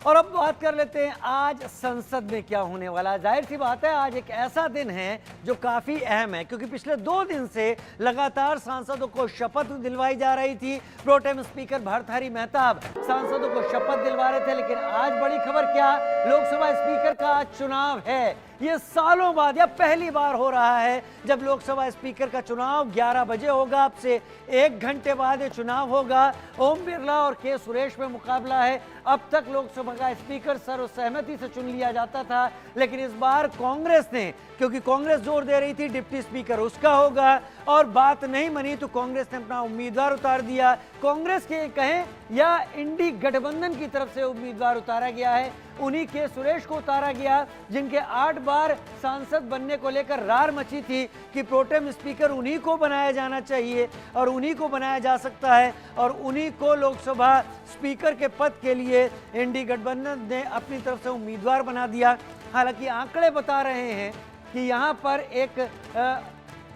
और अब बात कर लेते हैं आज संसद में क्या होने वाला है। जाहिर सी बात है आज एक ऐसा दिन है जो काफी अहम है, क्योंकि पिछले 2 दिन से लगातार सांसदों को शपथ दिलवाई जा रही थी। प्रोटेम स्पीकर भर्तृहरि मेहताब सांसदों को शपथ दिलवा रहे थे, लेकिन आज बड़ी खबर क्या, लोकसभा स्पीकर का आज चुनाव है। ये सालों बाद या पहली बार हो रहा है जब लोकसभा स्पीकर का चुनाव 11 बजे होगा। अब से 1 घंटे बाद ये चुनाव होगा। ओम बिरला और के सुरेश में मुकाबला है। अब तक लोकसभा का स्पीकर सर्वसहमति से चुन लिया जाता था, लेकिन इस बार कांग्रेस ने, क्योंकि कांग्रेस जोर दे रही थी डिप्टी स्पीकर उसका होगा, और बात नहीं मानी तो कांग्रेस ने अपना उम्मीदवार उतार दिया। कांग्रेस के कहें या इंडी गठबंधन की तरफ से उम्मीदवार उतारा गया है, उन्हीं के सुरेश को उतारा गया, जिनके 8 बार सांसद बनने को लेकर रार मची थी कि प्रोटेम स्पीकर उन्हीं को बनाया जाना चाहिए और उन्हीं को बनाया जा सकता है, और उन्हीं को लोकसभा स्पीकर के पद के लिए इंडी गठबंधन ने अपनी तरफ से उम्मीदवार बना दिया। हालांकि आंकड़े बता रहे हैं कि यहाँ पर एक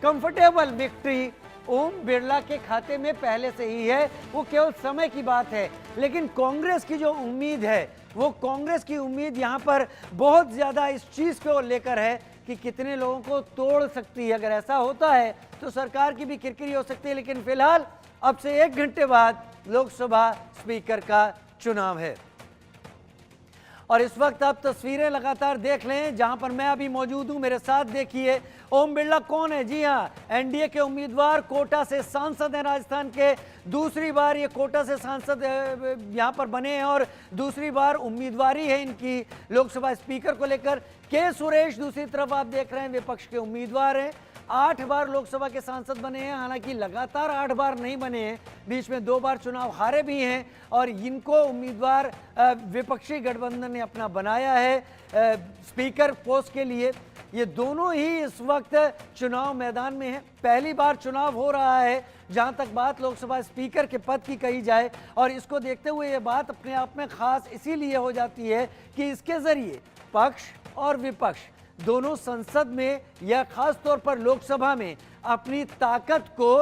कंफर्टेबल विक्ट्री ओम बिरला के खाते में पहले से ही है, वो केवल समय की बात है। लेकिन कांग्रेस की जो उम्मीद है, वो कांग्रेस की उम्मीद यहाँ पर बहुत ज़्यादा इस चीज़ को लेकर है कि कितने लोगों को तोड़ सकती है। अगर ऐसा होता है तो सरकार की भी किरकिरी हो सकती है। लेकिन फिलहाल अब से 1 घंटे बाद लोकसभा स्पीकर का चुनाव है, और इस वक्त आप तस्वीरें लगातार देख लें जहां पर मैं अभी मौजूद हूं। मेरे साथ देखिए ओम बिरला कौन है। जी हां, एनडीए के उम्मीदवार, कोटा से सांसद हैं राजस्थान के। दूसरी बार ये कोटा से सांसद यहां पर बने हैं और दूसरी बार उम्मीदवारी है इनकी लोकसभा स्पीकर को लेकर। के सुरेश दूसरी तरफ आप देख रहे हैं विपक्ष के उम्मीदवार हैं। 8 बार लोकसभा के सांसद बने हैं, हालांकि लगातार 8 बार नहीं बने हैं, बीच में 2 बार चुनाव हारे भी हैं, और इनको उम्मीदवार विपक्षी गठबंधन ने अपना बनाया है स्पीकर पोस्ट के लिए। ये दोनों ही इस वक्त चुनाव मैदान में हैं। पहली बार चुनाव हो रहा है जहां तक बात लोकसभा स्पीकर के पद की कही जाए, और इसको देखते हुए ये बात अपने आप में खास इसीलिए हो जाती है कि इसके जरिए पक्ष और विपक्ष दोनों संसद में या खास तौर पर लोकसभा में अपनी ताकत को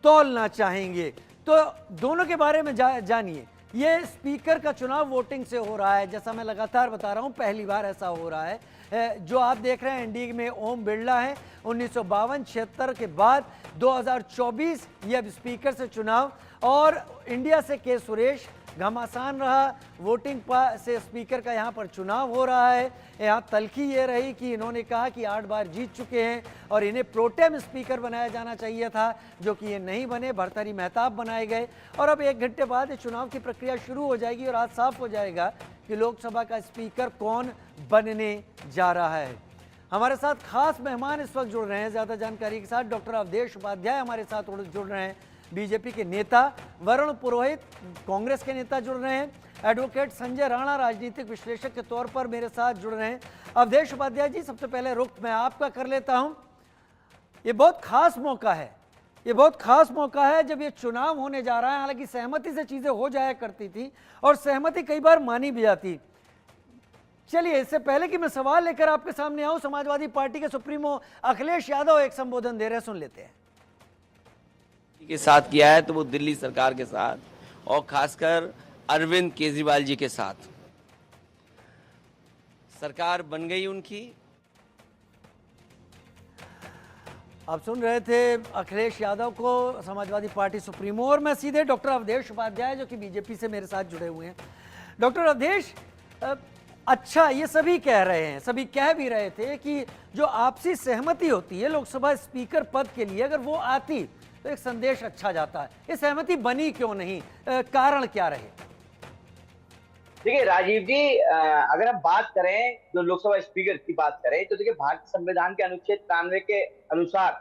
तौलना चाहेंगे। तो दोनों के बारे में जानिए। ये स्पीकर का चुनाव वोटिंग से हो रहा है, जैसा मैं लगातार बता रहा हूं, पहली बार ऐसा हो रहा है। जो आप देख रहे हैं एनडीए में ओम बिरला है, 1952-76 के बाद 2024 ये अब स्पीकर से चुनाव, और इंडिया से के सुरेश। घमासान रहा वोटिंग से स्पीकर का यहाँ पर चुनाव हो रहा है। यहाँ तलखी ये रही कि इन्होंने कहा कि 8 बार जीत चुके हैं और इन्हें प्रोटेम स्पीकर बनाया जाना चाहिए था, जो कि ये नहीं बने, भर्तृहरि मेहताब बनाए गए। और अब 1 घंटे बाद ये चुनाव की प्रक्रिया शुरू हो जाएगी और आज साफ हो जाएगा कि लोकसभा का स्पीकर कौन बनने जा रहा है। हमारे साथ खास मेहमान इस वक्त जुड़ रहे हैं ज़्यादा जानकारी के साथ। डॉक्टर अवधेश उपाध्याय हमारे साथ जुड़ रहे हैं, बीजेपी के नेता। वरुण पुरोहित कांग्रेस के नेता जुड़ रहे हैं। एडवोकेट संजय राणा राजनीतिक विश्लेषक के तौर पर मेरे साथ जुड़ रहे हैं। अवधेश उपाध्याय जी, सबसे पहले रुख मैं आपका कर लेता हूं। ये बहुत खास मौका है, ये बहुत खास मौका है जब ये चुनाव होने जा रहा है। हालांकि सहमति से चीजें हो जाया करती थी और सहमति कई बार मानी भी जाती। चलिए, इससे पहले कि मैं सवाल लेकर आपके सामने आऊं, समाजवादी पार्टी के सुप्रीमो अखिलेश यादव एक संबोधन दे रहे हैं, सुन लेते हैं। के साथ किया है तो वो दिल्ली सरकार के साथ और खासकर अरविंद केजरीवाल जी के साथ सरकार बन गई उनकी। आप सुन रहे थे अखिलेश यादव को, समाजवादी पार्टी सुप्रीमो, और मैं सीधे डॉक्टर अवधेश उपाध्याय जो कि बीजेपी से मेरे साथ जुड़े हुए हैं। डॉक्टर अवधेश, अच्छा, ये सभी कह रहे हैं, सभी कह भी रहे थे कि जो आपसी सहमति होती है लोकसभा स्पीकर पद के लिए, अगर वो आती तो एक संदेश अच्छा जाता है। ये सहमति बनी क्यों नहीं, कारण क्या रहे? देखिए राजीव जी, अगर हम बात करें जो लोकसभा स्पीकर की बात करें तो देखिए भारतीय संविधान के अनुच्छेद 93 के अनुसार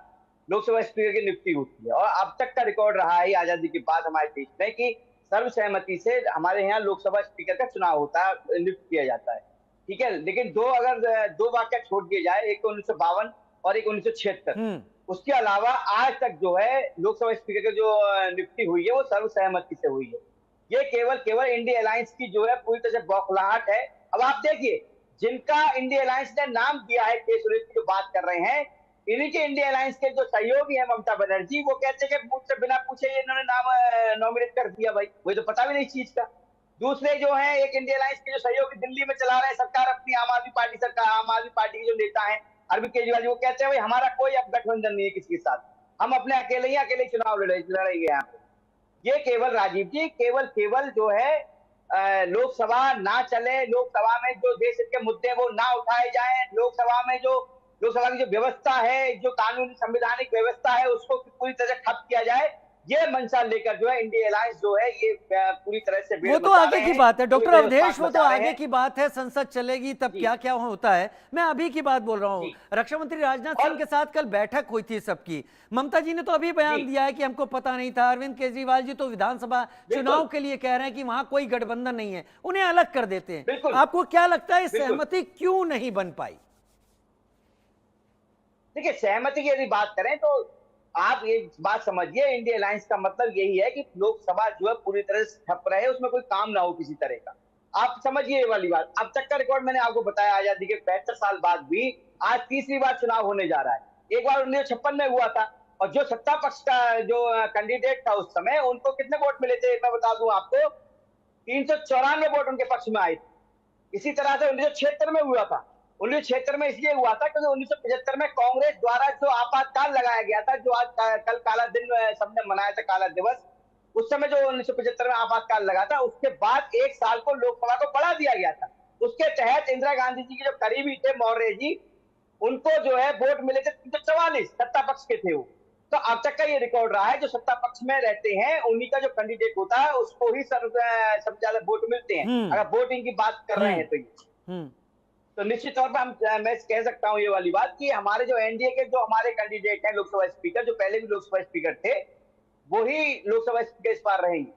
लोकसभा स्पीकर की नियुक्ति होती है, और अब तक का रिकॉर्ड रहा है आजादी के बाद हमारे देश में कि सर्वसहमति से हमारे यहाँ लोकसभा स्पीकर का चुनाव होता है, नियुक्त किया जाता है। ठीक है, लेकिन दो वाक्य छोड़ दिए जाए, एक तो 1952 और एक 1976, उसके अलावा आज तक जो है लोकसभा स्पीकर की जो नियुक्ति हुई है वो सर्वसहमति से हुई है। ये केवल इंडिया अलायंस की जो है पूरी तरह से बौखलाहट है। अब आप देखिए, जिनका इंडिया अलायंस ने नाम दिया है, के सुरेश की जो बात कर रहे हैं, इन्हीं के इंडिया अलायंस के जो सहयोगी है ममता बनर्जी, वो कहते हैं कि मुझसे बिना पूछे इन्होंने नाम नॉमिनेट कर दिया। भाई, मुझे तो पता भी नहीं चीज का। दूसरे जो है एक इंडिया अलायंस के जो सहयोगी दिल्ली में चला रहे हैं सरकार अपनी, आम आदमी पार्टी सरकार, आम आदमी पार्टी के जो नेता हैं अरविंद केजरीवाल जी, वो कहते हैं भाई हमारा कोई अब गठबंधन नहीं है किसी के साथ, हम अपने अकेले ही चुनाव लड़ेंगे यहाँ पे। ये केवल राजीव जी केवल जो है लोकसभा ना चले, लोकसभा में जो देश के मुद्दे वो ना उठाए जाएं, लोकसभा में जो लोकसभा की जो व्यवस्था है, जो कानूनी संवैधानिक व्यवस्था है, उसको पूरी तरह से ठप किया जाए, ये मंशा लेकर जो है इंडिया अलायंस जो है ये पूरी तरह से वो तो आगे की बात है डॉक्टर अवधेश, वो तो आगे की बात है, संसद चलेगी तब क्या क्या होता है। मैं अभी की बात बोल रहा हूँ। रक्षा मंत्री राजनाथ सिंह के साथ कल बैठक हुई थी सबकी। ममता जी ने तो अभी बयान दिया है कि हमको पता नहीं था। अरविंद केजरीवाल जी तो विधानसभा चुनाव के लिए कह रहे हैं कि वहां कोई गठबंधन नहीं है, उन्हें अलग कर देते हैं। आपको क्या लगता है सहमति क्यों नहीं बन पाई? देखिए, सहमति की यदि बात करें तो आप ये बात समझिए, इंडिया अलायंस का मतलब यही है कि लोकसभा जो है पूरी तरह से ठप रहे, उसमें कोई काम ना हो किसी तरह का। आप समझिए ये वाली बात। अब तक का रिकॉर्ड मैंने आपको बताया, आजादी के 75 साल बाद भी आज तीसरी बार चुनाव होने जा रहा है। एक बार 1956 में हुआ था, और जो सत्ता पक्ष का जो कैंडिडेट था उस समय, उनको कितने वोट मिले थे मैं बता दूं आपको, 394 वोट उनके पक्ष में आए थे। इसी तरह से 1976 में हुआ था। 1976 में इसलिए हुआ था क्योंकि 1975 में कांग्रेस द्वारा जो आपातकाल लगाया गया था, जो आज कल काला दिन सबने मनाया था, काला दिवस, उस समय जो 1975 में आपातकाल लगा था, उसके बाद एक साल को लोकसभा को बढ़ा दिया गया था। उसके तहत इंदिरा गांधी जी के जो करीबी थे मौर्य जी, उनको जो है वोट मिले थे 344, सत्ता पक्ष के थे वो। तो अब तक का ये रिकॉर्ड रहा है, जो सत्ता पक्ष में रहते हैं उन्हीं का जो कैंडिडेट होता है उसको ही सबसे ज्यादा वोट मिलते हैं, अगर वोटिंग की बात कर रहे हैं तो। तो निश्चित तौर पर मैं कह सकता हूं ये वाली बात कि हमारे जो एनडीए के जो हमारे कैंडिडेट हैं लोकसभा स्पीकर, जो पहले भी लोकसभा स्पीकर थे, वही लोकसभा स्पीकर इस बार रहेंगे।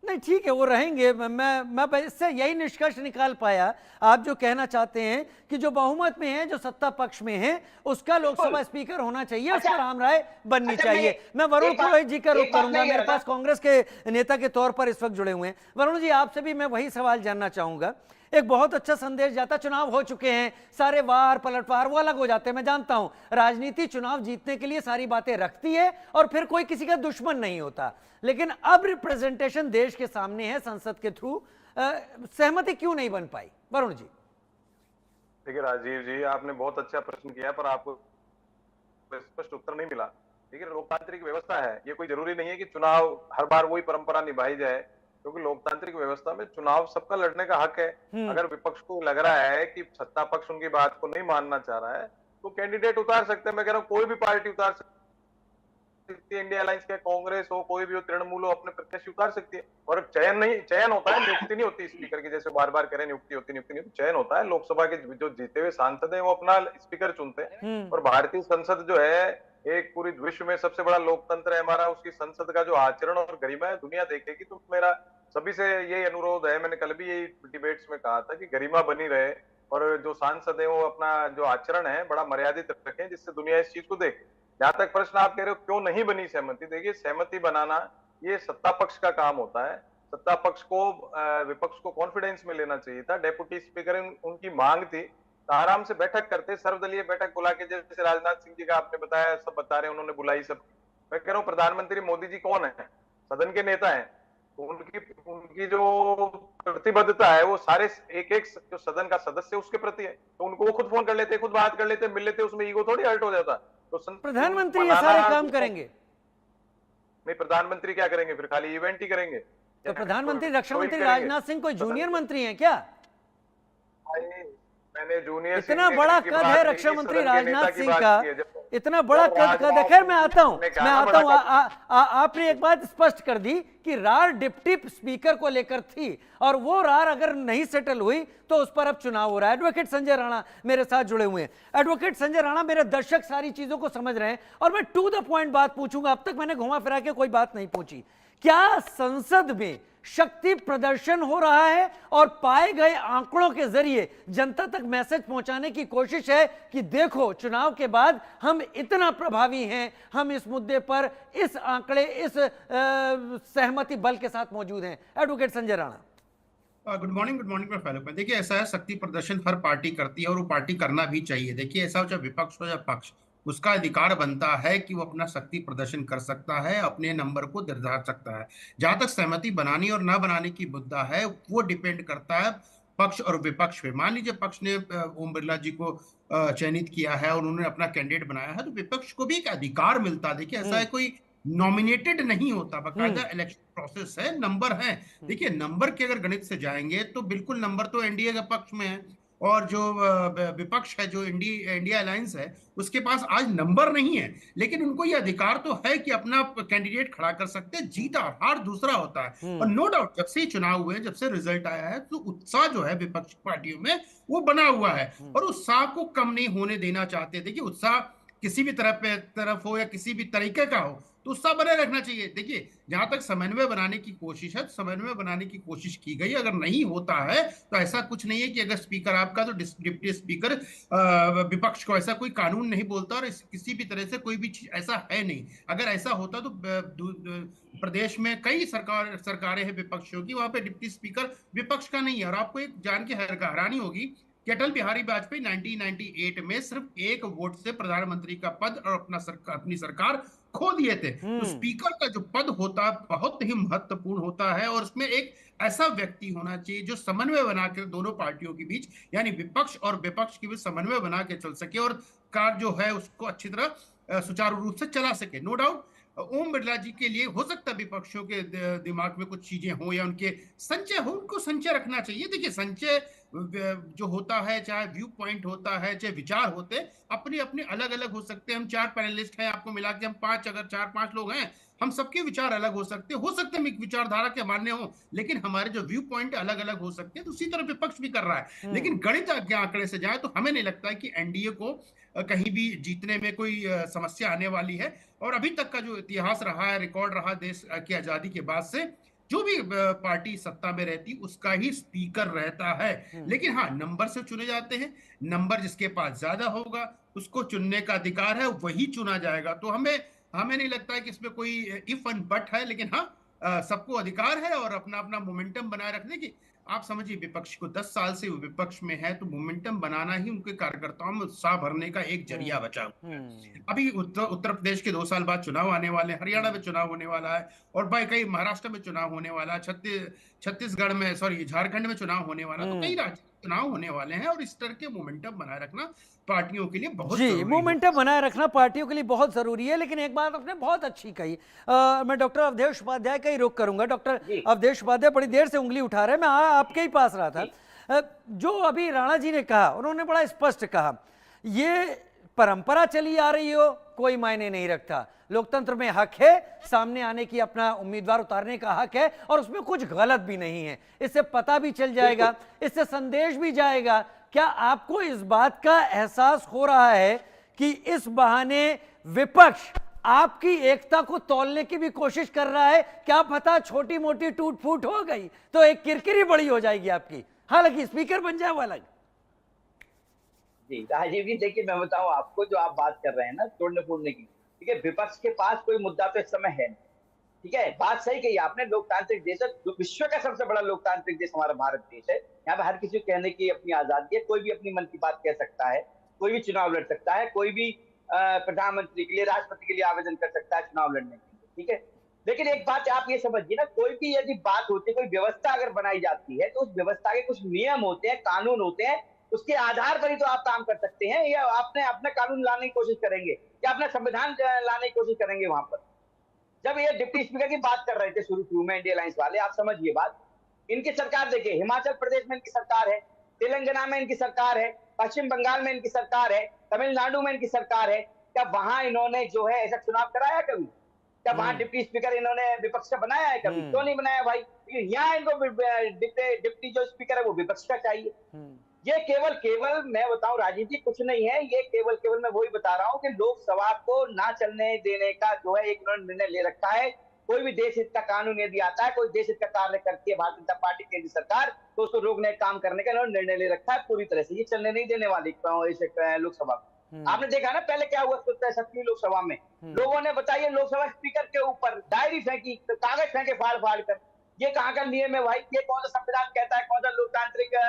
नहीं, ठीक है, वो रहेंगे। मैं इससे यही निष्कर्ष निकाल पाया, आप जो कहना चाहते हैं कि जो बहुमत में है, जो सत्ता पक्ष में है, उसका लोकसभा स्पीकर होना चाहिए, उस पर आम राय बननी चाहिए। मैं वरुण पुरोहित जी का रुख करूंगा, मेरे पास कांग्रेस के नेता के तौर पर इस वक्त जुड़े हुए हैं। वरुण जी, आपसे भी मैं वही सवाल जानना चाहूंगा। एक बहुत अच्छा संदेश जाता, चुनाव हो चुके हैं, सारे वार पलटवार वो अलग हो जाते हैं, मैं जानता हूं राजनीति चुनाव जीतने के लिए सारी बातें रखती है और फिर कोई किसी का दुश्मन नहीं होता, लेकिन अब रिप्रेजेंटेशन देश के सामने है संसद के थ्रू, सहमति क्यों नहीं बन पाई? वरुण जी। देखिए राजीव जी, आपने बहुत अच्छा प्रश्न किया, पर आपको स्पष्ट उत्तर नहीं मिला। देखिए, लोकतांत्रिक व्यवस्था है, ये कोई जरूरी नहीं है कि चुनाव हर बार वही परंपरा निभाई जाए, क्योंकि लोकतांत्रिक व्यवस्था में चुनाव सबका लड़ने का हक है। अगर विपक्ष को लग रहा है कि सत्ता पक्ष उनकी बात को नहीं मानना चाह रहा है, तो कैंडिडेट उतार सकते हैं। मैं कह रहा हूँ कोई भी पार्टी उतार सकती है, इंडिया अलायंस के, कांग्रेस हो, कोई भी हो, तृणमूल हो, अपने प्रत्याशी उतार सकती है। और चयन होता है, नियुक्ति नहीं होती स्पीकर की, जैसे बार बार कह रहे नियुक्ति नहीं होती, चयन होता है। लोकसभा के जो जीते हुए सांसद है वो अपना स्पीकर चुनते हैं। और भारतीय संसद जो है, एक पूरी विश्व में सबसे बड़ा लोकतंत्र है हमारा, उसकी संसद का जो आचरण और गरिमा है दुनिया देखेगी। तो मेरा सभी से यही अनुरोध है, मैंने कल भी यही डिबेट्स में कहा था कि गरिमा बनी रहे, और जो सांसद है वो अपना जो आचरण है बड़ा मर्यादित रखें, जिससे दुनिया इस चीज को देखे। जहां तक प्रश्न आप कह रहे हो क्यों नहीं बनी सहमति, देखिए सहमति बनाना ये सत्ता पक्ष का काम होता है। सत्ता पक्ष को विपक्ष को कॉन्फिडेंस में लेना चाहिए था। डेप्यूटी स्पीकर उनकी मांग थी, तो आराम से बैठक करते, सर्वदलीय बैठक बुला के, जैसे राजनाथ सिंह जी का आपने बताया, सब बता रहे हैं, उन्होंने बुलाई सब। मैं कह रहा हूँ प्रधानमंत्री मोदी जी कौन है? सदन के नेता है। उनकी जो प्रतिबद्धता है वो सारे एक जो सदन का सदस्य उसके प्रति है, तो उनको वो खुद फोन कर लेते, खुद बात कर लेते, मिल लेते, उसमें ईगो थोड़ी हर्ट हो जाता। तो प्रधानमंत्री ये सारे काम करेंगे? नहीं, प्रधानमंत्री क्या करेंगे फिर? खाली इवेंट ही करेंगे? तो प्रधानमंत्री रक्षा मंत्री राजनाथ सिंह कोई जूनियर मंत्री हैं क्या? मैंने जूनियर, इतना बड़ा कद है रक्षा मंत्री राजनाथ सिंह का, इतना बड़ा कद है। खैर मैं आता हूं आपने एक बात स्पष्ट कर दी कि रार डिप्टी स्पीकर को लेकर थी, और वो रार अगर नहीं सेटल हुई तो उस पर अब चुनाव हो रहा है। एडवोकेट संजय राणा मेरे साथ जुड़े हुए हैं। एडवोकेट संजय राणा, मेरे दर्शक सारी चीजों को समझ रहे हैं और मैं टू द पॉइंट बात पूछूंगा। अब तक मैंने घुमा फिरा के कोई बात नहीं पूछी। क्या संसद में शक्ति प्रदर्शन हो रहा है और पाए गए आंकड़ों के जरिए जनता तक मैसेज पहुंचाने की कोशिश है कि देखो चुनाव के बाद हम इतना प्रभावी हैं, हम इस मुद्दे पर इस आंकड़े, इस सहमति बल के साथ मौजूद हैं? Advocate Sanjay Rana. Good morning मैं फैलूपा। देखिए, ऐसा है, शक्ति प्रदर्शन हर पार्टी करती है और वो पार्टी करना भी चाहिए। देखिए, ऐसा हो चाहे विपक्ष हो या पक्ष, उसका अधिकार बनता है कि वो अपना शक्ति प्रदर्शन कर सकता है, अपने नंबर को निर्धार सकता है। जहां तक सहमति बनानी और ना बनाने की मुद्दा है, वो डिपेंड करता है पक्ष और विपक्ष पे। मान लीजिए पक्ष ने ओम बिरला जी को चयनित किया है और उन्होंने अपना कैंडिडेट बनाया है, तो विपक्ष को भी एक अधिकार मिलता है। देखिए ऐसा है कोई नॉमिनेटेड नहीं होता, बकायदा इलेक्शन प्रोसेस है, नंबर है। देखिए नंबर के अगर गणित से जाएंगे तो बिल्कुल नंबर तो एनडीए के पक्ष में है, और जो विपक्ष है, जो इंडिया अलायंस है, उसके पास आज नंबर नहीं है, लेकिन उनको ये अधिकार तो है कि अपना कैंडिडेट खड़ा कर सकते हैं। जीत और हार दूसरा होता है। और नो डाउट जब से चुनाव हुए, जब से रिजल्ट आया है, तो उत्साह जो है विपक्ष पार्टियों में वो बना हुआ है, और उत्साह को कम नहीं होने देना चाहते। देखिए उत्साह किसी भी तरफ हो या किसी भी तरीके का हो, तो उत्साह बने रखना चाहिए। देखिए जहां तक समन्वय बनाने की कोशिश है, समन्वय बनाने की कोशिश की गई। अगर नहीं होता है तो ऐसा कुछ नहीं है कि अगर स्पीकर आपका, तो डिप्टी स्पीकर विपक्ष को, ऐसा कोई कानून नहीं बोलता, और किसी भी तरह से कोई भी चीज ऐसा है नहीं। अगर ऐसा होता तो प्रदेश में कई सरकारें हैं विपक्षियों की, वहां पे डिप्टी स्पीकर विपक्ष का नहीं है। और आपको एक जान के हैरानी होगी कि अटल बिहारी वाजपेयी 1998 में सिर्फ एक वोट से प्रधानमंत्री का पद और अपनी सरकार खो दिए थे। तो स्पीकर का जो पद होता है बहुत ही महत्वपूर्ण होता है, और उसमें एक ऐसा व्यक्ति होना चाहिए जो समन्वय बनाकर दोनों पार्टियों के बीच, यानी विपक्ष और विपक्ष के बीच समन्वय बना के चल सके, और कार जो है उसको अच्छी तरह सुचारू रूप से चला सके। नो डाउट ओम बिरला जी के लिए हो सकता है विपक्षियों के दिमाग में कुछ चीजें हो, या उनके संचय हो, उनको संचय रखना चाहिए। देखिए संचय जो होता है, चाहे व्यू पॉइंट होता है, चाहे विचार होते हैं, अपने अपने अलग अलग हो सकते हैं। हम 4 पैनलिस्ट हैं, आपको मिला के हम 5, अगर 4-5 लोग हैं, हम सबके विचार अलग हो सकते हैं हम एक विचारधारा के मान्य हो, लेकिन हमारे जो व्यू पॉइंट अलग अलग हो सकते हैं। तो उसी तरह विपक्ष भी कर रहा है। लेकिन गणित के आंकड़े से जाए तो हमें नहीं लगता है कि एनडीए को कहीं भी जीतने में कोई समस्या आने वाली है। और अभी तक का जो इतिहास रहा है, रिकॉर्ड रहा देश की आजादी के बाद से, जो भी पार्टी सत्ता में रहती उसका ही स्पीकर रहता है। लेकिन हाँ, नंबर से चुने जाते हैं। नंबर जिसके पास ज्यादा होगा उसको चुनने का अधिकार है, वही चुना जाएगा। तो हमें नहीं लगता है कि इसमें कोई इफ एंड बट है। लेकिन हाँ, सबको अधिकार है और अपना अपना मोमेंटम बनाए रखने की। आप समझिए विपक्ष को 10 साल से विपक्ष में है, तो मोमेंटम बनाना ही उनके कार्यकर्ताओं में उत्साह भरने का एक जरिया बचा हुआ है। अभी उत्तर प्रदेश के 2 साल बाद चुनाव आने वाले हैं, हरियाणा में चुनाव होने वाला है, और भाई कई महाराष्ट्र में चुनाव होने वाला है, छत्तीसगढ़ में, सॉरी झारखंड में चुनाव होने वाला है। तो कई राज्य चुनाव होने वाले हैं, और इस तरह के मोमेंटम बनाए रखना पार्टियों के लिए बहुत जी, मोमेंटम बनाए रखना पार्टियों के लिए बहुत जरूरी है। लेकिन एक बात आपने बहुत अच्छी कही। मैं डॉक्टर अवधेश उपाध्याय का ही रुख करूंगा। डॉक्टर अवधेश उपाध्याय बड़ी देर से उंगली उठा रहे हैं, मैं आपके ही पास रहा था। जो अभी राणा जी ने कहा, उन्होंने बड़ा स्पष्ट कहा, ये परंपरा चली आ रही हो कोई मायने नहीं रखता। लोकतंत्र में हक है, सामने आने की, अपना उम्मीदवार उतारने का हक है, और उसमें कुछ गलत भी नहीं है। इससे पता भी चल जाएगा, इससे संदेश भी जाएगा। क्या आपको इस बात का एहसास हो रहा है कि इस बहाने विपक्ष आपकी एकता को तौलने की भी कोशिश कर रहा है? क्या पता छोटी मोटी टूट फूट हो गई तो एक किरकिरी बड़ी हो जाएगी आपकी, हालांकि स्पीकर बन जाए वो अलग। जी राजीव जी, देखिए मैं बताऊं आपको, जो आप बात कर रहे हैं ना तोड़ने फोड़ने की, ठीक है, विपक्ष के पास कोई मुद्दा तो इस समय है नहीं। ठीक है, बात सही कही आपने। लोकतांत्रिक देश है, विश्व का सबसे बड़ा लोकतांत्रिक देश हमारा भारत देश है। यहाँ पे हर किसी को कहने की अपनी आजादी है, कोई भी अपनी मन की बात कह सकता है, कोई भी चुनाव लड़ सकता है, कोई भी प्रधानमंत्री के लिए, राष्ट्रपति के लिए आवेदन कर सकता है चुनाव लड़ने के लिए। ठीक है, लेकिन एक बात आप ये समझिए ना, कोई भी यदि बात होती है, कोई व्यवस्था अगर बनाई जाती है, तो उस व्यवस्था के कुछ नियम होते हैं, कानून होते हैं, उसके आधार पर ही तो आप काम कर सकते हैं। या आपने अपना कानून लाने की कोशिश करेंगे, या अपना संविधान लाने की कोशिश करेंगे वहां पर। जब ये डिप्टी स्पीकर की बात कर रहे थे शुरू में इंडिया अलायंस वाले, आप समझिए बात, इनकी सरकार देखिए, हिमाचल प्रदेश में इनकी सरकार है, तेलंगाना में इनकी सरकार है, पश्चिम बंगाल में इनकी सरकार है, तमिलनाडु में इनकी सरकार है। क्या वहां इन्होंने जो है ऐसा चुनाव कराया कभी? क्या वहां डिप्टी स्पीकर इन्होंने विपक्ष का बनाया है कभी? क्यों नहीं बनाया भाई? यहाँ इनको डिप्टी जो स्पीकर है वो विपक्ष का चाहिए। ये केवल मैं बताऊं राजीव जी, कुछ नहीं है, ये केवल मैं वही बता रहा हूं कि लोकसभा को ना चलने देने का जो है एक इन्होंने निर्णय ले रखा है। कोई भी देश हित का कानून यदि आता है, कोई देश हित का कार्य करती है भारतीय जनता पार्टी केंद्र सरकार, तो उसको रोकने काम करने का इन्होंने निर्णय ले रखा है पूरी तरह से। ये चलने नहीं देने वाली लोकसभा में। आपने देखा ना पहले क्या हुआ 17वीं लोकसभा में, लोगों ने बताइए लोकसभा स्पीकर के ऊपर डायरी फेंकी, कागज फेंके फाड़ कर। ये कहाँ का नियम है भाई? ये कौन सा संविधान कहता है, कौन सा लोकतांत्रिक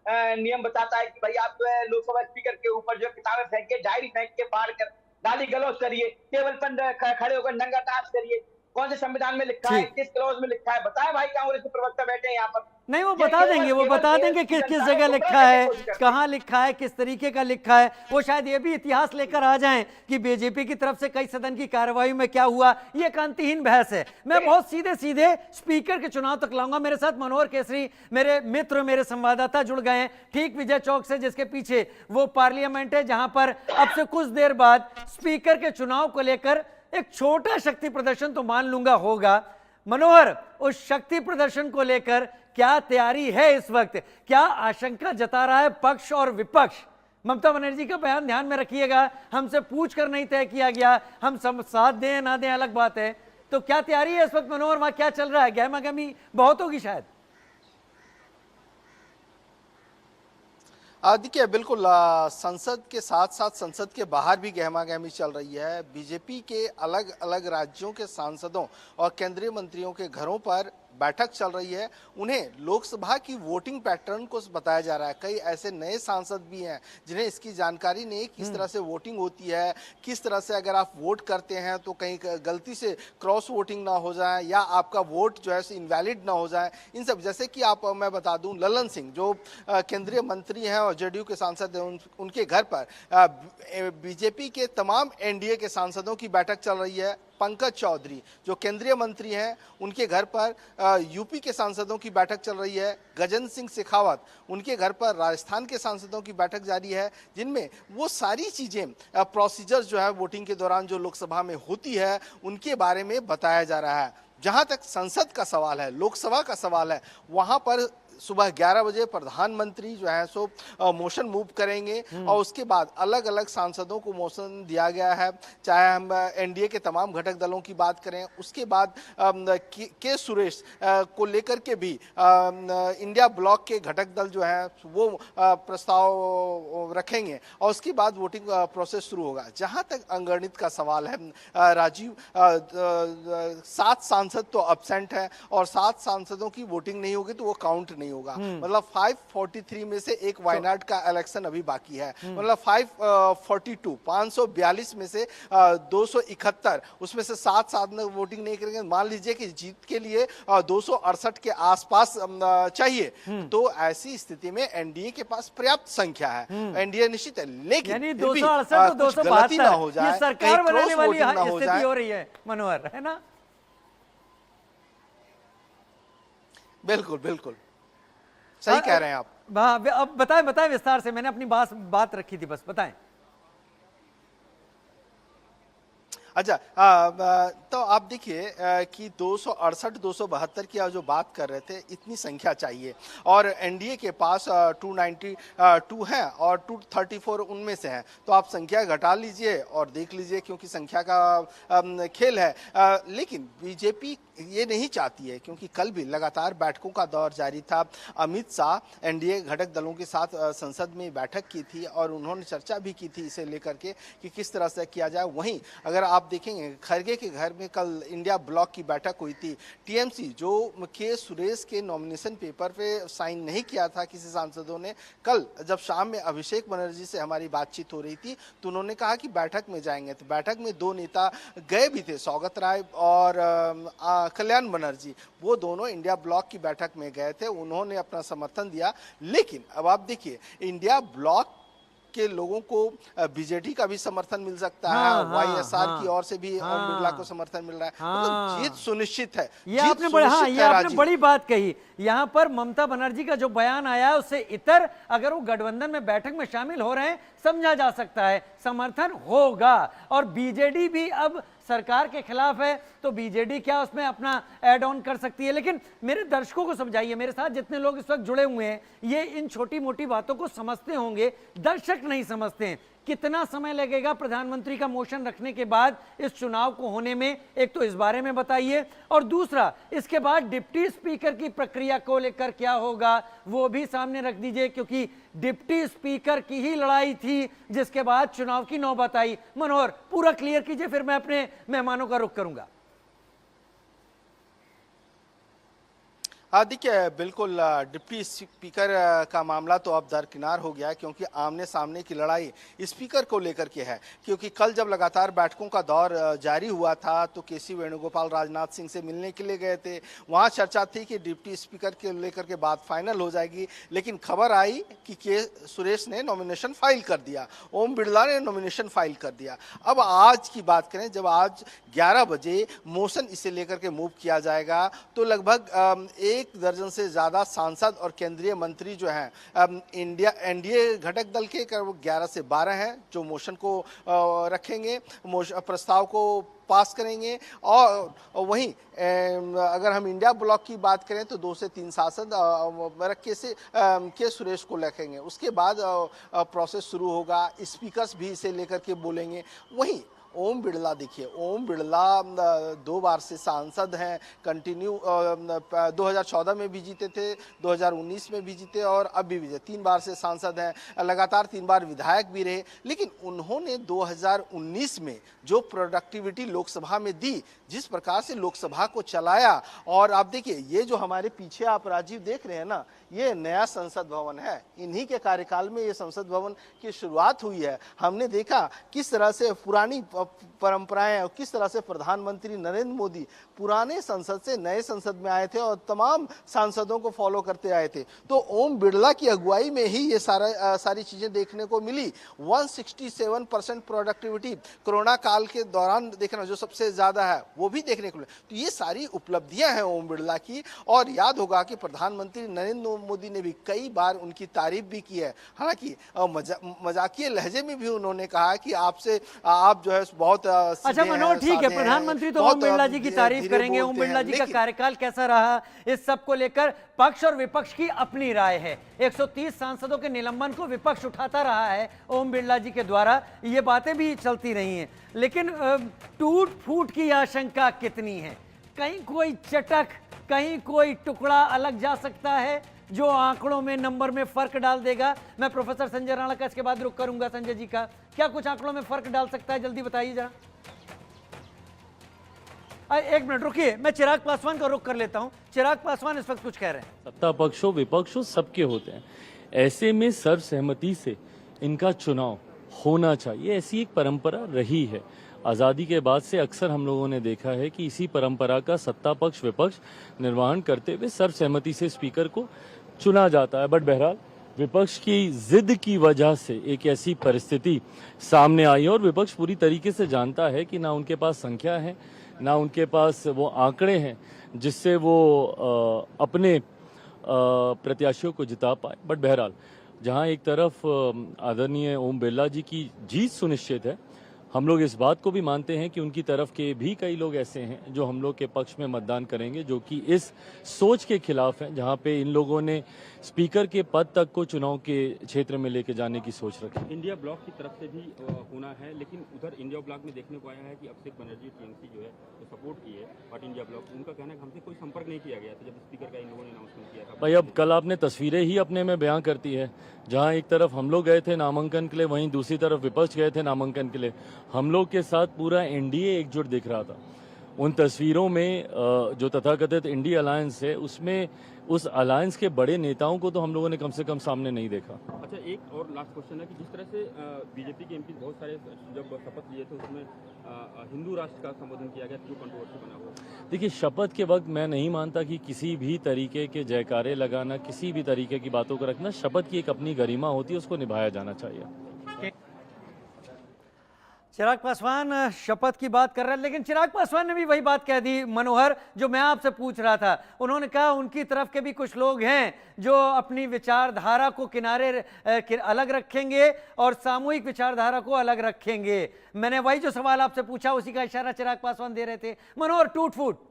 नियम बताता है कि भाई आप जो है लोकसभा स्पीकर के ऊपर जो किताबें फेंक के, डायरी फेंक के, फाड़ कर गाली गलौज करिए, टेबल पर खड़े होकर नंगा डांस करिए। कौन से संविधान में लिखा है, ठीक। किस क्लॉज में लिखा है, बताए भाई। कांग्रेस के प्रवक्ता बैठे हैं यहाँ पर। नहीं, वो ये बता केवल देंगे, वो केवल बता देंगे देश की किस किस जनता जगह को लिखा गुमराह करने है, की कोशिश करते हैं। कहाँ लिखा है, किस तरीके का लिखा है। वो शायद ये भी इतिहास लेकर आ जाएं कि बीजेपी की तरफ से कई सदन की कार्रवाई में क्या हुआ। ये एक अंतहीन बहस है। मैं बहुत सीधे सीधे स्पीकर के चुनाव तक लाऊंगा। मेरे साथ मनोहर केसरी, मेरे मित्र, मेरे संवाददाता जुड़ गए हैं ठीक विजय चौक से, जिसके पीछे वो पार्लियामेंट है जहां पर अब से कुछ देर बाद स्पीकर के चुनाव को लेकर एक छोटा शक्ति प्रदर्शन तो मान लूंगा होगा। मनोहर, उस शक्ति प्रदर्शन को लेकर क्या तैयारी है इस वक्त? क्या आशंका जता रहा है पक्ष और विपक्ष? ममता बनर्जी का बयान ध्यान में रखिएगा, हमसे पूछ कर नहीं तय किया गया, हम सब साथ दें ना दें अलग बात है। तो क्या तैयारी है इस वक्त मनोहर, वहां क्या चल रहा है? गहमा गहमी बहुत होगी शायद। देखिए, बिल्कुल संसद के साथ साथ संसद के बाहर भी गहमा गहमी चल रही है। बीजेपी के अलग अलग राज्यों के सांसदों और केंद्रीय मंत्रियों के घरों पर बैठक चल रही है। उन्हें लोकसभा की वोटिंग पैटर्न को बताया जा रहा है। कई ऐसे नए सांसद भी हैं जिन्हें इसकी जानकारी नहीं, किस तरह से वोटिंग होती है, किस तरह से अगर आप वोट करते हैं तो कहीं गलती से क्रॉस वोटिंग ना हो जाए या आपका वोट जो है इनवैलिड ना हो जाए। इन सब, जैसे कि मैं बता दूं, ललन सिंह जो केंद्रीय मंत्री हैं और जेडीयू के सांसद हैं, उनके घर पर बीजेपी के तमाम एनडीए के सांसदों की बैठक चल रही है। पंकज चौधरी जो केंद्रीय मंत्री हैं, उनके घर पर यूपी के सांसदों की बैठक चल रही है। गजेंद्र सिंह शेखावत, उनके घर पर राजस्थान के सांसदों की बैठक जारी है, जिनमें वो सारी चीजें प्रोसीजर्स जो है वोटिंग के दौरान जो लोकसभा में होती है उनके बारे में बताया जा रहा है। जहां तक संसद का सवाल है, लोकसभा का सवाल है, वहां पर सुबह 11 बजे प्रधानमंत्री जो है सो मोशन मूव करेंगे और उसके बाद अलग अलग सांसदों को मोशन दिया गया है। चाहे हम एनडीए के तमाम घटक दलों की बात करें, उसके बाद के सुरेश को लेकर के भी इंडिया ब्लॉक के घटक दल जो है वो प्रस्ताव रखेंगे और उसके बाद वोटिंग प्रोसेस शुरू होगा। जहां तक अंगणित का सवाल है राजीव, 7 सांसद तो एब्सेंट हैं और 7 सांसदों की वोटिंग नहीं होगी तो वो काउंट नहीं होगा। मतलब 543 में से एक वायनाड का इलेक्शन अभी बाकी है। मतलब 542 में से 271, उसमें से 7 ने वोटिंग नहीं करेंगे। मान लीजिए कि जीत के लिए 268 के आसपास चाहिए, तो ऐसी स्थिति में एनडीए के पास पर्याप्त संख्या है, एनडीए निश्चित है। लेकिन यानी फिर भी 268 तो कुछ गलती ना हो 272 जाए, ये सरकार कहीं बनाने क्रॉस वाली वोटिंग ना हो स्थिति जाए। हो रही है मनोहर, है ना? बिल्कुल बिल्कुल सही कह रहे हैं आप। अब बताएं बताएं विस्तार से, मैंने अपनी बात रखी थी, बस बताएं। अच्छा, तो आप देखिए कि 268 272 की जो बात कर रहे थे, इतनी संख्या चाहिए और एनडीए के पास 292 है और 234 उनमें से हैं। तो आप संख्या घटा लीजिए और देख लीजिए, क्योंकि संख्या का खेल है। लेकिन बीजेपी ये नहीं चाहती है, क्योंकि कल भी लगातार बैठकों का दौर जारी था। अमित शाह एनडीए घटक दलों के साथ संसद में बैठक की थी और उन्होंने चर्चा भी की थी इसे लेकर के कि किस तरह से किया जाए। वहीं अगर आप देखेंगे, खरगे के घर में कल इंडिया ब्लॉक की बैठक हुई थी। टीएमसी जो के सुरेश के नॉमिनेशन पेपर पे साइन नहीं किया था किसी सांसदों ने, कल जब शाम में अभिषेक बनर्जी से हमारी बातचीत हो रही थी तो उन्होंने कहा कि बैठक में जाएंगे। तो बैठक में 2 नेता गए भी थे, सौगत राय और कल्याण बनर्जी, वो दोनों इंडिया ब्लॉक की बैठक में गए थे, उन्होंने अपना समर्थन दिया। लेकिन अब आप देखिए, इंडिया ब्लॉक के लोगों को बीजेडी का भी समर्थन मिल सकता है, वाईएसआर की ओर से भी ओम बिरला को समर्थन मिल रहा है। मतलब जीत सुनिश्चित है। ये आपने बड़ी बात कही। यहाँ पर ममता बनर्जी का जो बयान आया है उससे इतर अगर वो गठबंधन में बैठक में शामिल हो रहे हैं, समझा जा सकता है समर्थन होगा। और बीजेडी भी अब सरकार के खिलाफ है, तो बीजेडी क्या उसमें अपना ऐड ऑन कर सकती है? लेकिन मेरे दर्शकों को समझाइए, मेरे साथ जितने लोग इस वक्त जुड़े हुए हैं, ये इन छोटी मोटी बातों को समझते होंगे, दर्शक नहीं समझते हैं। कितना समय लगेगा प्रधानमंत्री का मोशन रखने के बाद इस चुनाव को होने में? एक तो इस बारे में बताइए, और दूसरा इसके बाद डिप्टी स्पीकर की प्रक्रिया को लेकर क्या होगा वो भी सामने रख दीजिए, क्योंकि डिप्टी स्पीकर की ही लड़ाई थी जिसके बाद चुनाव की नौबत आई। मनोहर, पूरा क्लियर कीजिए, फिर मैं अपने मेहमानों का रुख करूंगा। हाँ देखिए, बिल्कुल डिप्टी स्पीकर का मामला तो अब दरकिनार हो गया है, क्योंकि आमने सामने की लड़ाई स्पीकर को लेकर के है। क्योंकि कल जब लगातार बैठकों का दौर जारी हुआ था तो केसी वेणुगोपाल राजनाथ सिंह से मिलने के लिए गए थे। वहाँ चर्चा थी कि डिप्टी स्पीकर के लेकर के बात फाइनल हो जाएगी, लेकिन खबर आई कि के सुरेश ने नॉमिनेशन फाइल कर दिया, ओम बिरला ने नॉमिनेशन फाइल कर दिया। अब आज की बात करें, जब आज 11 बजे मोशन इसे लेकर के मूव किया जाएगा तो लगभग एक दर्जन से ज़्यादा सांसद और केंद्रीय मंत्री जो हैं इंडिया एनडीए घटक दल के 11 से 12 हैं जो मोशन को रखेंगे, प्रस्ताव को पास करेंगे। और वहीं अगर हम इंडिया ब्लॉक की बात करें तो 2 से 3 सांसद के सुरेश को रखेंगे। उसके बाद प्रोसेस शुरू होगा, स्पीकर्स भी इसे लेकर के बोलेंगे। वहीं ओम बिरला, देखिए ओम बिरला 2 बार से सांसद हैं, कंटिन्यू 2014 में भी जीते थे, 2019 में भी जीते और अब भी जीते, 3 बार से सांसद हैं, लगातार 3 बार विधायक भी रहे। लेकिन उन्होंने 2019 में जो प्रोडक्टिविटी लोकसभा में दी, जिस प्रकार से लोकसभा को चलाया, और आप देखिए ये जो हमारे पीछे आप राजीव देख रहे हैं ना, ये नया संसद भवन है। इन्हीं के कार्यकाल में ये संसद भवन की शुरुआत हुई है। हमने देखा किस तरह से पुरानी परंपराएं और किस तरह से प्रधानमंत्री नरेंद्र मोदी पुराने संसद से नए संसद में आए थे और तमाम सांसदों को फॉलो करते आए थे। तो ओम बिरला की अगुवाई में ही ये सारी चीजें देखने को मिली। 167% प्रोडक्टिविटी कोरोना काल के दौरान देखना जो सबसे ज्यादा है वो भी देखने को मिला। तो ये सारी उपलब्धियां हैं ओम बिरला की। और याद होगा कि प्रधानमंत्री नरेंद्र मोदी ने भी कई बार उनकी तारीफ भी की है। हालांकि मजाकिये लहजे में भी उन्होंने कहा कि आप जो है बहुत अच्छा मनोहर, ठीक है, प्रधानमंत्री तो ओम बिरला जी की तारीफ करेंगे। ओम बिरला जी का कार्यकाल कैसा रहा, इस सब को लेकर पक्ष और विपक्ष की अपनी राय है। 130 सांसदों के निलंबन को विपक्ष उठाता रहा है ओम बिरला जी के द्वारा, ये बातें भी चलती रही हैं। लेकिन टूट फूट की आशंका कितनी है? कहीं कोई चटक, कहीं कोई टुकड़ा अलग जा सकता है जो आंकड़ों में, नंबर में फर्क डाल देगा। मैं प्रोफेसर संजय राणा का इसके बाद रुख करूंगा संजय जी का, क्या कुछ आंकड़ों में फर्क डाल सकता है? जल्दी बताइए जरा। एक मिनट रुकिए, मैं चिराग पासवान का रुख कर लेता हूं। चिराग पासवान इस वक्त कुछ कह रहे हैं। सत्ता पक्ष हो विपक्ष हो सबके होते हैं, ऐसे में सर्वसहमति से इनका चुनाव होना चाहिए, ऐसी एक परंपरा रही है। आज़ादी के बाद से अक्सर हम लोगों ने देखा है कि इसी परंपरा का सत्ता पक्ष विपक्ष निर्वहन करते हुए सर्वसहमति से स्पीकर को चुना जाता है। बट बहरहाल विपक्ष की जिद की वजह से एक ऐसी परिस्थिति सामने आई है और विपक्ष पूरी तरीके से जानता है कि ना उनके पास संख्या है, ना उनके पास वो आंकड़े हैं जिससे वो अपने प्रत्याशियों को जिता पाए। बट बहरहाल जहां एक तरफ आदरणीय ओम बिरला जी की जीत सुनिश्चित है, हम लोग इस बात को भी मानते हैं कि उनकी तरफ के भी कई लोग ऐसे हैं जो हम लोग के पक्ष में मतदान करेंगे, जो कि इस सोच के खिलाफ हैं जहां पे इन लोगों ने स्पीकर के पद तक को चुनाव के क्षेत्र में लेके जाने की सोच रखी। इंडिया ब्लॉक की तरफ से भी होना है, लेकिन उधर इंडिया ब्लॉक में देखने को आया है कि अभिषेक बनर्जी टीएमसी जो है तो सपोर्ट की है, बट इंडिया ब्लॉक उनका कहना है कि हमसे कोई संपर्क नहीं किया गया था जब स्पीकर का इन लोगों ने अनाउंसमेंट किया था। भाई अब कल आपने तस्वीरें ही अपने में बयां करती है, जहां एक तरफ हम लोग गए थे नामांकन के लिए, वहीं दूसरी तरफ विपक्ष गए थे नामांकन के लिए। हम लोग के साथ पूरा एनडीए एकजुट दिख रहा था। उन तस्वीरों में जो तथाकथित इंडिया अलायंस है, उसमें उस अलायंस के बड़े नेताओं को तो हम लोगों ने कम से कम सामने नहीं देखा। अच्छा, एक और लास्ट क्वेश्चन है कि जिस तरह से बीजेपी के एमपी बहुत सारे जब शपथ लिए थे उसमें हिंदू राष्ट्र का संबोधन किया गया, जो कंट्रोवर्सी बना हुआ। देखिए, शपथ के वक्त मैं नहीं मानता कि किसी भी तरीके के जयकारे लगाना, किसी भी तरीके की बातों को रखना, शपथ की एक अपनी गरिमा होती है, उसको निभाया जाना चाहिए। चिराग पासवान शपथ की बात कर रहे हैं, लेकिन चिराग पासवान ने भी वही बात कह दी मनोहर जो मैं आपसे पूछ रहा था। उन्होंने कहा उनकी तरफ के भी कुछ लोग हैं जो अपनी विचारधारा को किनारे अलग रखेंगे और सामूहिक विचारधारा को अलग रखेंगे। मैंने वही जो सवाल आपसे पूछा उसी का इशारा चिराग पासवान दे रहे थे। मनोहर, टूट फूट।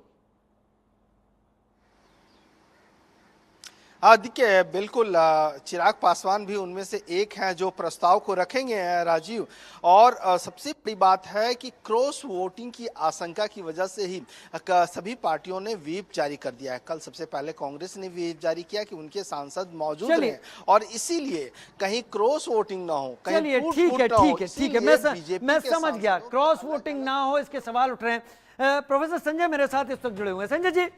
देखिए, बिल्कुल चिराग पासवान भी उनमें से एक हैं जो प्रस्ताव को रखेंगे राजीव। और सबसे बड़ी बात है कि क्रॉस वोटिंग की आशंका की वजह से ही सभी पार्टियों ने व्हीप जारी कर दिया है। कल सबसे पहले कांग्रेस ने व्हीप जारी किया कि उनके सांसद मौजूद हैं और इसीलिए कहीं क्रॉस वोटिंग ना हो, कहीं चलिए ठीक है, मैं समझ गया, क्रॉस वोटिंग ना हो, इसके सवाल उठ रहे हैं। प्रोफेसर संजय मेरे साथ इस वक्त जुड़े हुए हैं। संजय जी,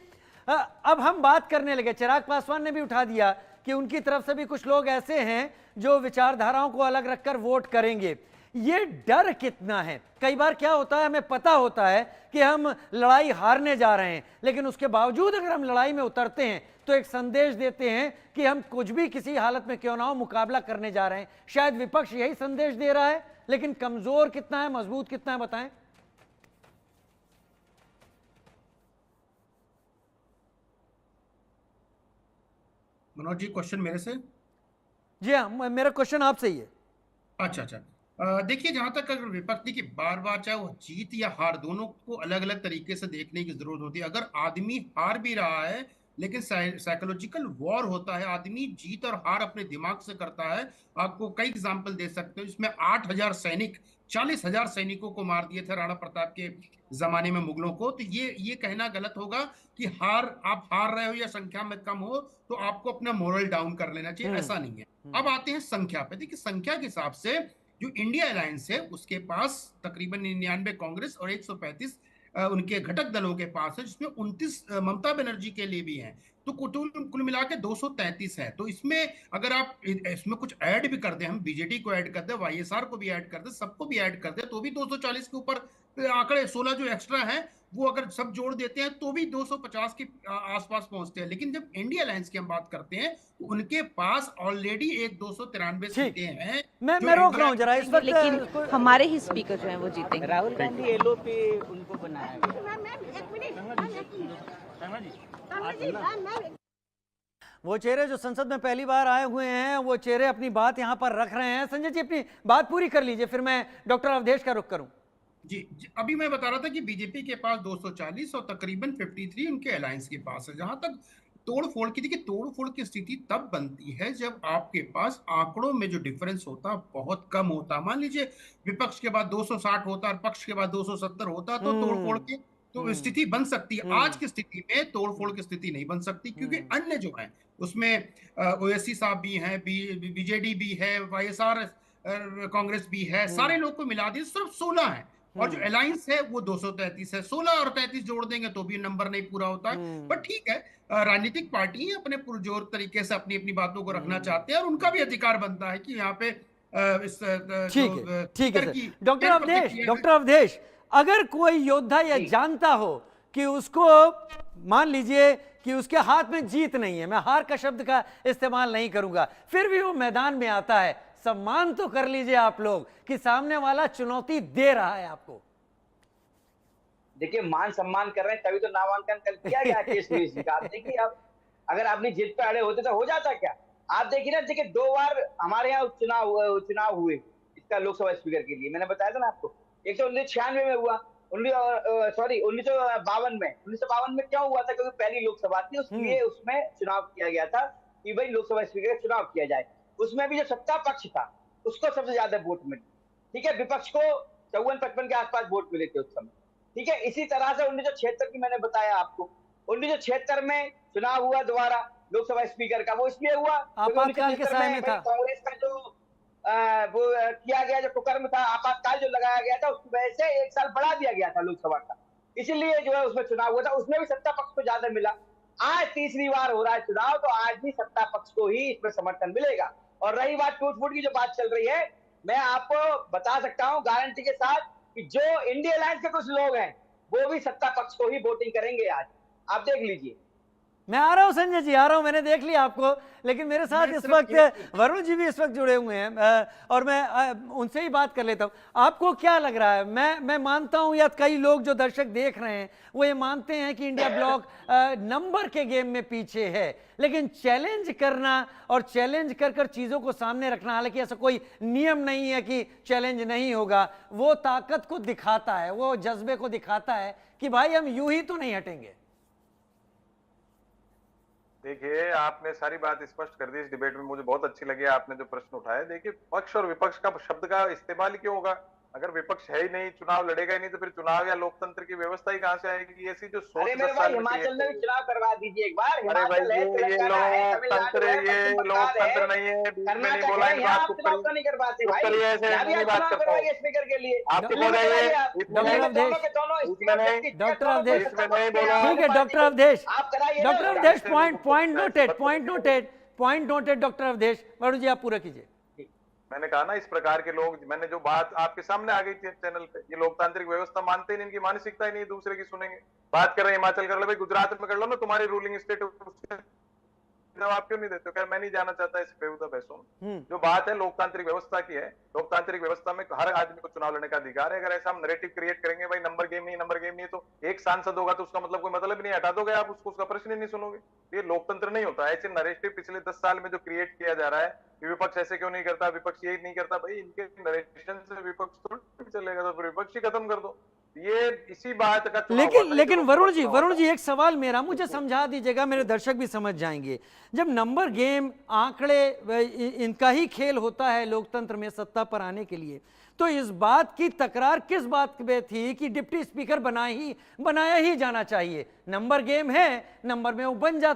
अब हम बात करने लगे, चिराग पासवान ने भी उठा दिया कि उनकी तरफ से भी कुछ लोग ऐसे हैं जो विचारधाराओं को अलग रखकर वोट करेंगे। ये डर कितना है? कई बार क्या होता है, हमें पता होता है कि हम लड़ाई हारने जा रहे हैं, लेकिन उसके बावजूद अगर हम लड़ाई में उतरते हैं तो एक संदेश देते हैं कि हम कुछ भी किसी हालत में क्यों ना हो मुकाबला करने जा रहे हैं। शायद विपक्ष यही संदेश दे रहा है, लेकिन कमजोर कितना है, मजबूत कितना है, बताएं। मनोज जी, क्वेश्चन मेरे से? जी हाँ, मेरा क्वेश्चन आपसे ही है। अच्छा अच्छा। देखिए, जहां तक अगर विपक्ष की बार बार चाहे वो जीत या हार, दोनों को अलग अलग तरीके से देखने की जरूरत होती है। अगर आदमी हार भी रहा है लेकिन साइकोलॉजिकल वॉर होता है, आदमी जीत और हार अपने दिमाग से करता है। आपको कई एग्जाम्पल दे सकते हो, इसमें 8,000 सैनिक 40,000 सैनिकों को मार दिए थे राणा प्रताप के जमाने में मुगलों को। तो ये कहना गलत होगा कि आप हार रहे हो या संख्या में कम हो तो आपको अपना मोरल डाउन कर लेना चाहिए, ऐसा नहीं है। अब आते हैं संख्या पे। देखिए, संख्या के हिसाब से जो इंडिया अलायंस है उसके पास तकरीबन 99 कांग्रेस और 135 उनके घटक दलों के पास है, जिसमें 29 ममता बनर्जी के लिए भी हैं। तो कुल मिला के 233 है। तो इसमें अगर आप इसमें कुछ ऐड भी कर दें, हम बीजेडी को ऐड कर दें, वाईएसआर को भी ऐड कर दें, सबको भी ऐड कर दें, तो भी 240 के ऊपर आंकड़े 16 जो एक्स्ट्रा हैं वो अगर सब जोड़ देते हैं तो भी 250 के आसपास पहुंचते हैं। लेकिन जब इंडिया अलायंस की हम बात करते हैं तो उनके पास ऑलरेडी एक 293 सीटें हैं। मैं रोक रहा हूं जरा इस वक्त, लेकिन हमारे ही स्पीकर जो हैं वो जीतेंगे। राहुल गांधी एलओपी उनको बनाया वो चेहरे जो संसद में पहली बार आए हुए हैं, वो चेहरे अपनी बात यहां पर रख रहे हैं। संजय जी, अपनी बात पूरी कर लीजिए, फिर मैं डॉक्टर अवधेश का रुख करूं। जी, अभी मैं बता रहा था कि बीजेपी के पास 240 और तकरीबन 53 उनके अलायंस के पास है। जहां तक तोड़ फोड़ की, देखिए तोड़ फोड़ की स्थिति तब बनती है जब आपके पास आंकड़ों में जो डिफरेंस होता बहुत कम होता। मान लीजिए विपक्ष के बाद 260 होता और पक्ष के बाद 270 होता तो तोड़ फोड़ की तो स्थिति बन सकती है। आज की स्थिति में तोड़ फोड़ की स्थिति नहीं बन सकती, क्योंकि अन्य जो है उसमें ओवैसी साहब भी हैं, बीजेडी भी है, वाईएसआर कांग्रेस भी है, सारे लोग को मिला दिए सिर्फ 16 है। और जो अलायंस है वो 233 है। 16 और 33 जोड़ देंगे तो भी नंबर नहीं पूरा होता है। पर ठीक है, राजनीतिक पार्टी अपने पुरजोर तरीके से अपनी अपनी बातों को रखना चाहते हैं और उनका भी अधिकार बनता है कि यहाँ पे ठीक है डॉक्टर अवधेश, अगर कोई योद्धा यह जानता हो कि उसको, मान लीजिए कि उसके हाथ में जीत नहीं है, मैं हार का शब्द का इस्तेमाल नहीं करूंगा, फिर भी वो मैदान में आता है, सम्मान तो कर लीजिए आप लोग कि सामने वाला चुनौती दे रहा है आपको। देखिए, मान सम्मान कर रहे हैं तभी तो नामांकन कल किया गया केस का। आप देखिए, अब अगर अपनी जीत पे अड़े होते तो हो जाता क्या? आप देखिए ना, देखिए 2 बार हमारे यहाँ चुनाव हुए इसका लोकसभा स्पीकर के लिए। मैंने बताया था ना आपको, 1996 में हुआ, 1952 में क्यों हुआ था? क्योंकि पहली लोकसभा थी, उसलिए उसमें चुनाव किया गया था कि भाई लोकसभा स्पीकर का चुनाव किया जाए। उसमें भी जो सत्ता पक्ष था उसको सबसे ज्यादा वोट मिले, ठीक है, विपक्ष को 54-55 के आसपास वोट मिले थे उस समय, ठीक है। इसी तरह से 1976 की मैंने बताया आपको, 1976 में चुनाव हुआ दोबारा लोकसभा स्पीकर का। वो इसलिए हुआ आपातकाल के समय में था, कांग्रेस का जो वो किया गया, जो कुकर्म था, आपातकाल जो लगाया गया था, उसकी वजह से 1 साल बढ़ा दिया गया था लोकसभा का, इसीलिए जो है उसमें चुनाव हुआ था, उसमें भी सत्ता पक्ष को ज्यादा मिला। आज तीसरी बार हो रहा है चुनाव, तो आज भी सत्ता पक्ष को ही इसमें समर्थन मिलेगा। और रही बात टूट फूट की जो बात चल रही है, मैं आपको बता सकता हूं गारंटी के साथ कि जो इंडिया अलायंस के कुछ लोग हैं वो भी सत्ता पक्ष को ही वोटिंग करेंगे आज, आप देख लीजिए। मैं आ रहा हूं संजय जी, आ रहा हूं, मैंने देख लिया आपको, लेकिन मेरे साथ इस वक्त वरुण जी भी इस वक्त जुड़े हुए हैं और मैं उनसे ही बात कर लेता हूं। आपको क्या लग रहा है? मैं मानता हूं, या कई लोग जो दर्शक देख रहे हैं वो ये मानते हैं कि इंडिया ब्लॉक नंबर के गेम में पीछे है, लेकिन चैलेंज करना और चैलेंज कर कर चीजों को सामने रखना, हालांकि ऐसा कोई नियम नहीं है कि चैलेंज नहीं होगा, वो ताकत को दिखाता है, वो जज्बे को दिखाता है कि भाई हम यूं ही तो नहीं हटेंगे। देखिए, आपने सारी बात स्पष्ट कर दी इस डिबेट में। मुझे बहुत अच्छी लगी आपने जो प्रश्न उठाया। देखिए, पक्ष और विपक्ष का शब्द का इस्तेमाल क्यों होगा? अगर विपक्ष है ही नहीं, चुनाव लड़ेगा ही नहीं, तो फिर चुनाव या लोकतंत्र की व्यवस्था ही कहाँ से आएगी? ऐसी जो सोच अरे 10 मेरे साल भाई में हिमाचल में भी चुनाव करवा दीजिए एक बार। अरे भाई हिमाचल है, ये तेलंगाना है, लोकतंत्र, तमिलनाडु है, ये पश्चिम बंगाल है, लोकतंत्र नहीं है। बीच में नहीं कर्नाटक बोला है, इन यहाँ बात आप को चुनाव क्यों नहीं करवाते भाई? करिए, ऐसे यहाँ भी नहीं आप बात चुनाव करता करवाइए हूँ। स्पीकर के लिए। आपके दिल्ली में बोले ये कराइए आप। डॉक्टर दिल्ली में अवधेश, दोनों के दोनों उसमें नहीं, स्पीकर डॉक्टर दोनों अवधेश, को इसमें नहीं सपोर्ट किया बोला। ठीक है हमारी डॉक्टर पार्टी अवधेश, को। आप कराइए डॉक्टर ना। Awadhesh, point noted, point noted doctor Awadhesh. Varun ji आप पूरा कीजिए। मैंने कहा ना, इस प्रकार के लोग, मैंने जो बात आपके सामने आ गई थी चैनल पे, ये लोकतांत्रिक व्यवस्था मानते ही नहीं, इनकी मानसिकता ही नहीं, दूसरे की सुनेंगे। बात कर रहे हैं हिमाचल कर लो, भाई गुजरात में कर लो ना, तुम्हारी रूलिंग स्टेट, जवाब क्यों नहीं देते हो? मैं नहीं जाना चाहता इस बेहुदा बहसों में। जो बात है लोकतांत्रिक व्यवस्था की है, लोकतांत्रिक व्यवस्था में हर आदमी को चुनाव लड़ने का अधिकार है। अगर ऐसा हम नैरेटिव क्रिएट करेंगे, भाई नंबर गेम नहीं, तो एक सांसद होगा तो उसका मतलब कोई मतलब ही नहीं, हटा दोगे आप उसको, उसका प्रश्न ही नहीं सुनोगे। ये लोकतंत्र नहीं होता। ऐसे नैरेटिव पिछले 10 साल में जो क्रिएट किया जा रहा है कि विपक्ष ऐसे क्यों नहीं करता, विपक्ष ये नहीं करता, भाई इनके नरेशन से विपक्ष थोड़ी चलेगा, तो फिर विपक्ष ही खत्म कर दो। ये इसी बात का चुनाव होता है लेकिन जो वरुण जी एक सवाल मेरा, मुझे समझा दीजिएगा, मेरे दर्शक भी समझ जाएंगे। जब नंबर गेम, आंकड़े, इनका ही खेल होता है लोकतंत्र में सत्ता पर आने के लिए, तो इस बात की तकरार किस बात पे थी कि डिप्टी स्पीकर बनाया ही जाना चाहिए? नंबर गेम है, नंबर में वो बन जाता